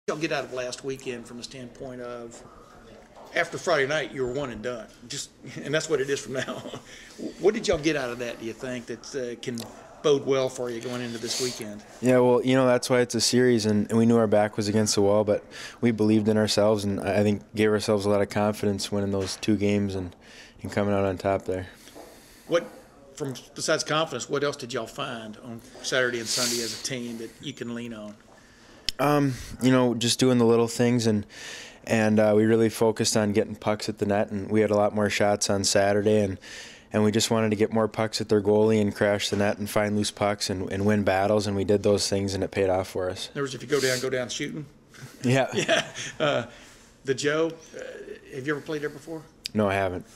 Y'all get out of last weekend from the standpoint of after Friday night you were one and done, and that's what it is from now on. What did y'all get out of that, do you think, that can bode well for you going into this weekend? Yeah, well, that's why it's a series, and we knew our back was against the wall, but we believed in ourselves, and I think gave ourselves a lot of confidence winning those 2 games and coming out on top there. Besides confidence, what else did y'all find on Saturday and Sunday as a team that you can lean on? Just doing the little things, and we really focused on getting pucks at the net, and we had a lot more shots on Saturday, and we just wanted to get more pucks at their goalie and crash the net and find loose pucks and win battles, and we did those things, and it paid off for us. In other words, if you go down shooting? Yeah. Yeah. The Joe, have you ever played there before? No, I haven't.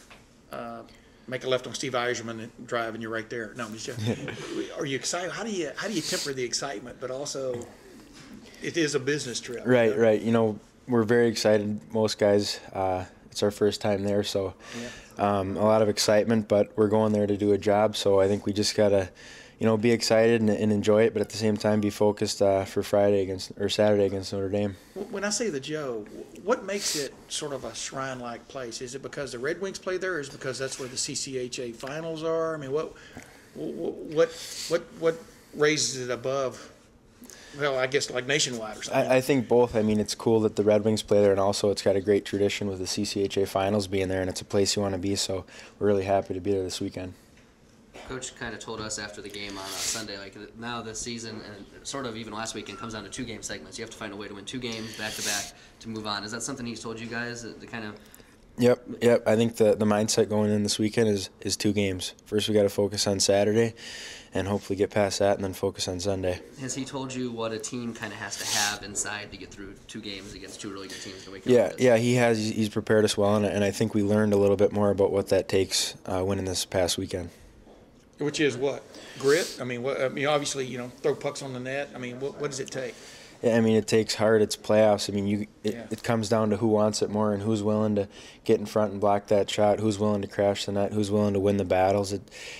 Make a left on Steve Eiserman and drive, and you're right there. No, I'm just joking. Are you excited? How do you temper the excitement, but also it is a business trip? Right, right. We're very excited. Most guys, it's our first time there, so a lot of excitement. But we're going there to do a job, so I think we just gotta, be excited and enjoy it, but at the same time be focused for Saturday against Notre Dame. When I say the Joe, what makes it sort of a shrine-like place? Is it because the Red Wings play there, or is it because that's where the CCHA finals are? I mean, what raises it above? Well, I guess like nationwide or something. I think both. I mean, it's cool that the Red Wings play there, and also it's got a great tradition with the CCHA finals being there, and it's a place you want to be, so we're really happy to be there this weekend. Coach kind of told us after the game on Sunday, like now this season, and sort of even last weekend, comes down to 2-game segments. You have to find a way to win 2 games back-to-back to move on. Is that something he's told you guys to kind of? Yep. I think the mindset going in this weekend is 2 games. First, we got to focus on Saturday, and hopefully get past that, and then focus on Sunday. Has he told you what a team kind of has to have inside to get through 2 games against 2 really good teams? Yeah, he has. He's prepared us well, and I think we learned a little bit more about what that takes winning this past weekend. Which is what? Grit? I mean, obviously, throw pucks on the net. I mean, what does it take? Yeah, I mean, it takes heart. It's playoffs. I mean, it comes down to who wants it more and who's willing to get in front and block that shot, who's willing to crash the net, who's willing to win the battles.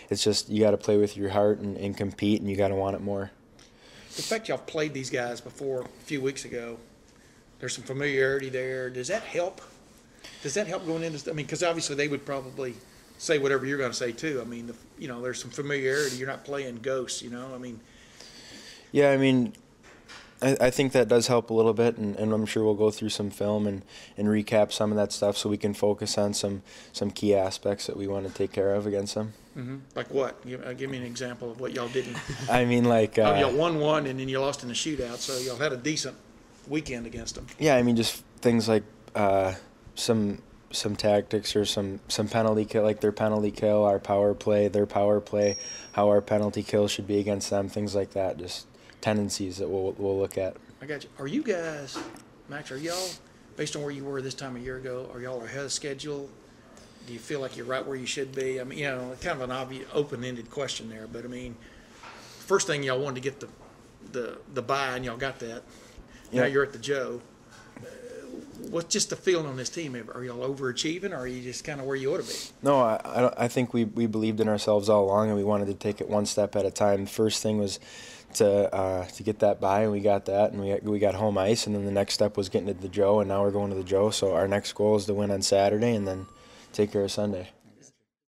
It's just you got to play with your heart and compete, and you got to want it more. The fact y'all played these guys before a few weeks ago, there's some familiarity there. Does that help? Does that help going into? I mean, because obviously they would probably say whatever you're going to say too. I mean, there's some familiarity. You're not playing ghosts. I mean. Yeah, I mean. I think that does help a little bit, and I'm sure we'll go through some film and recap some of that stuff so we can focus on some key aspects that we want to take care of against them. Mm-hmm. Like what? Give me an example of what y'all didn't. I mean, like y'all won one and then you lost in the shootout, so y'all had a decent weekend against them. Yeah, I mean, just things like some tactics or some penalty kill, like their penalty kill, our power play, their power play, how our penalty kill should be against them, things like that. Just tendencies that we'll look at. I got you. Are you guys, Max, are y'all, based on where you were this time a year ago, are y'all ahead of schedule? Do you feel like you're right where you should be? I mean, kind of an obvious open-ended question there, but I mean, first thing y'all wanted to get the bye, and y'all got that. Now you're at the Joe. What's just the feeling on this team? Are y'all overachieving, or are you just kind of where you ought to be? No, I think we believed in ourselves all along, and we wanted to take it one step at a time. The first thing was to get that bye, and we got that, and we got home ice, and then the next step was getting to the Joe, and now we're going to the Joe. So our next goal is to win on Saturday and then take care of Sunday.